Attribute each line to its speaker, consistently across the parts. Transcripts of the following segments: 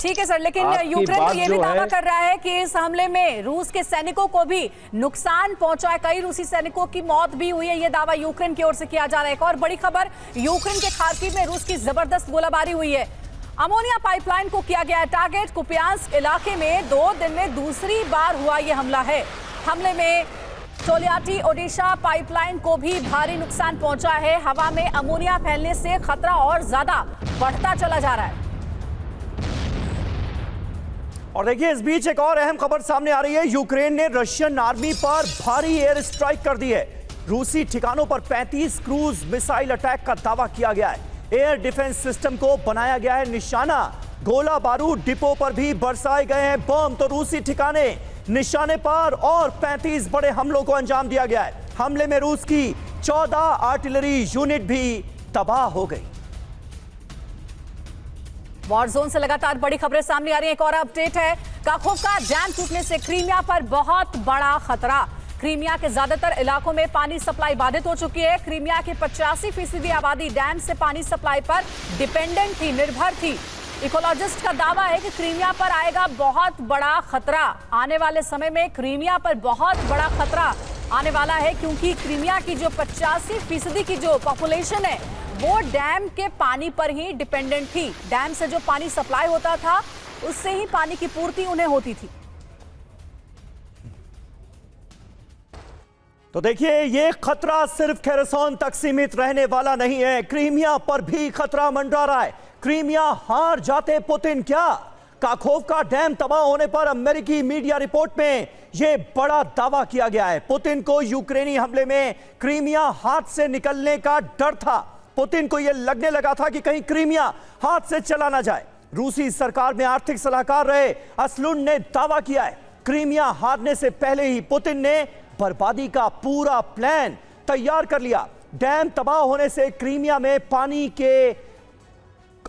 Speaker 1: ठीक है सर, लेकिन यूक्रेन तो ये भी दावा कर रहा है कि इस हमले में रूस के सैनिकों को भी नुकसान पहुंचा है, कई रूसी सैनिकों की मौत भी हुई है। ये दावा यूक्रेन की ओर से किया जा रहा है। एक और बड़ी खबर, यूक्रेन के खार्किव में रूस की जबरदस्त गोलाबारी हुई है। अमोनिया पाइपलाइन को किया गया है टारगेट। कुपियांस्क इलाके में 2 दिन में दूसरी बार हुआ ये हमला है। हमले में टोलियाटी ओडिशा पाइपलाइन को भी भारी नुकसान पहुंचा है। हवा में अमोनिया फैलने से खतरा और ज्यादा बढ़ता चला जा रहा है।
Speaker 2: और देखिए, इस बीच एक और अहम खबर सामने आ रही है। यूक्रेन ने रशियन आर्मी पर भारी एयर स्ट्राइक कर दी है। रूसी ठिकानों पर 35 क्रूज मिसाइल अटैक का दावा किया गया है। एयर डिफेंस सिस्टम को बनाया गया है निशाना। गोला बारूद डिपो पर भी बरसाए गए हैं बम। तो रूसी ठिकाने निशाने पर और 35 बड़े हमलों को अंजाम दिया गया है। हमले में रूस की 14 आर्टिलरी यूनिट भी तबाह हो गई।
Speaker 1: वॉर जोन से लगातार बड़ी खबरें सामने आ रही हैं। एक और अपडेट है, काखोवका डैम टूटने से क्रीमिया पर बहुत बड़ा खतरा। क्रीमिया के ज्यादातर इलाकों में पानी सप्लाई बाधित हो चुकी है। क्रीमिया की 85% आबादी डैम से पानी सप्लाई पर डिपेंडेंट थी, निर्भर थी। इकोलॉजिस्ट का दावा है कि क्रीमिया पर आएगा बहुत बड़ा खतरा। आने वाले समय में क्रीमिया पर बहुत बड़ा खतरा आने वाला है, क्योंकि क्रीमिया की जो 85% की जो पॉपुलेशन है वो डैम के पानी पर ही डिपेंडेंट थी। डैम से जो पानी सप्लाई होता था उससे ही पानी की पूर्ति उन्हें होती थी।
Speaker 2: तो देखिए, ये खतरा सिर्फ खेरसोन तक सीमित रहने वाला नहीं है। क्रीमिया पर भी खतरा मंडरा रहा है। क्रीमिया हार जाते पुतिन क्या? काखोवका डैम तबाह होने पर अमेरिकी मीडिया रिपोर्ट में यह बड़ा दावा किया गया है। पुतिन को यूक्रेनी हमले में क्रीमिया हाथ से निकलने का डर था। पुतिन को यह लगने लगा था कि कहीं क्रीमिया हाथ से चला ना जाए। रूसी सरकार में आर्थिक सलाहकार रहे असलुन ने दावा किया है, क्रीमिया हारने से पहले ही पुतिन ने बर्बादी का पूरा प्लान तैयार कर लिया। डैम तबाह होने से क्रीमिया में पानी के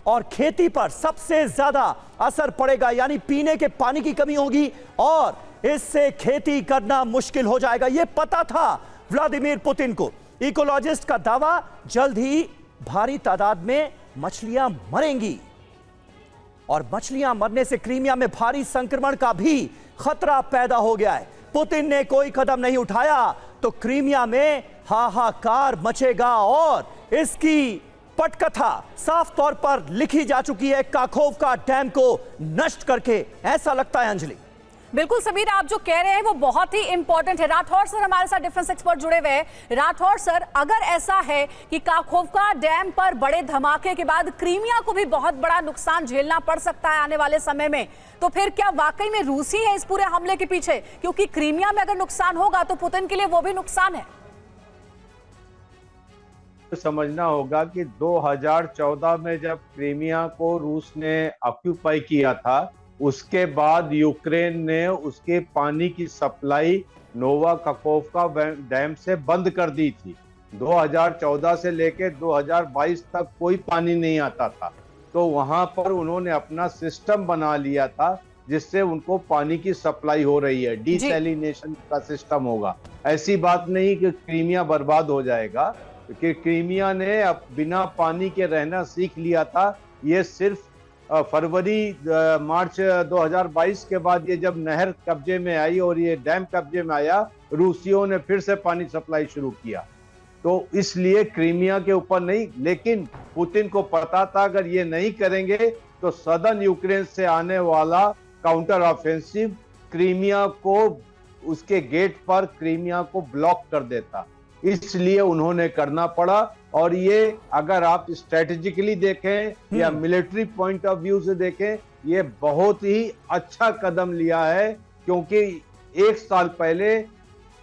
Speaker 2: और खेती पर सबसे ज्यादा असर पड़ेगा, यानी पीने के पानी की कमी होगी और इससे खेती करना मुश्किल हो जाएगा। यह पता था व्लादिमीर पुतिन को। इकोलॉजिस्ट का दावा, जल्द ही भारी तादाद में मछलियां मरेंगी और मछलियां मरने से क्रीमिया में भारी संक्रमण का भी खतरा पैदा हो गया है। पुतिन ने कोई कदम नहीं उठाया तो क्रीमिया में हाहाकार मचेगा और इसकी पटकथा साफ तौर पर लिखी जा चुकी है काखोवका डैम को नष्ट करके। ऐसा लगता है अंजलि।
Speaker 1: बिल्कुल समीर, आप जो कह रहे हैं वो बहुत ही इंपॉर्टेंट है। राठौर सर हमारे साथ डिफेंस एक्सपर्ट जुड़े हुए हैं। राठौर सर, अगर ऐसा है कि काखोवका डैम पर बड़े धमाके के बाद क्रीमिया को भी बहुत बड़ा नुकसान झेलना पड़ सकता है आने वाले समय में, तो फिर क्या वाकई में रूसी है इस पूरे हमले के पीछे? क्योंकि क्रीमिया में अगर नुकसान होगा तो पुतिन के लिए वो भी नुकसान है।
Speaker 3: समझना होगा कि 2014 में जब क्रीमिया को रूस ने ऑक्यूपाई किया था, उसके बाद यूक्रेन ने उसके पानी की सप्लाई नोवा काखोवका डैम से बंद कर दी थी। 2014 से लेकर 2022 तक कोई पानी नहीं आता था, तो वहां पर उन्होंने अपना सिस्टम बना लिया था जिससे उनको पानी की सप्लाई हो रही है। डिसैलिनेशन का सिस्टम होगा। ऐसी बात नहीं कि क्रीमिया बर्बाद हो जाएगा, कि क्रीमिया ने अब बिना पानी के रहना सीख लिया था। ये सिर्फ फरवरी मार्च 2022 के बाद ये जब नहर कब्जे में आई और ये डैम कब्जे में आया, रूसियों ने फिर से पानी सप्लाई शुरू किया। तो इसलिए क्रीमिया के ऊपर नहीं, लेकिन पुतिन को पता था अगर ये नहीं करेंगे तो सदर्न यूक्रेन से आने वाला काउंटर ऑफेंसिव क्रीमिया को, उसके गेट पर क्रीमिया को ब्लॉक कर देता। इसलिए उन्होंने करना पड़ा। और ये अगर आप स्ट्रेटेजिकली देखें या मिलिट्री पॉइंट ऑफ व्यू से देखें, ये बहुत ही अच्छा कदम लिया है, क्योंकि 1 साल पहले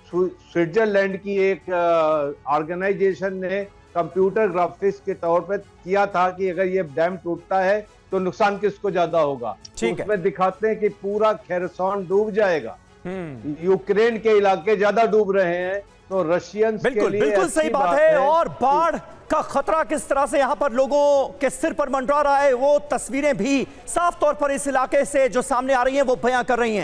Speaker 3: स्विट्जरलैंड की एक ऑर्गेनाइजेशन ने कंप्यूटर ग्राफिक्स के तौर पर किया था कि अगर ये डैम टूटता है तो नुकसान किसको ज्यादा होगा। तो उसमें दिखाते हैं कि पूरा खेरसोन डूब जाएगा। यूक्रेन के इलाके ज्यादा डूब रहे हैं, तो रशियंस के लिए
Speaker 2: बिल्कुल सही बात है। और बाढ़ का खतरा किस तरह से यहां पर लोगों के सिर पर मंडरा रहा है, वो तस्वीरें भी साफ तौर पर इस इलाके से जो सामने आ रही हैं वो बयां कर रही हैं।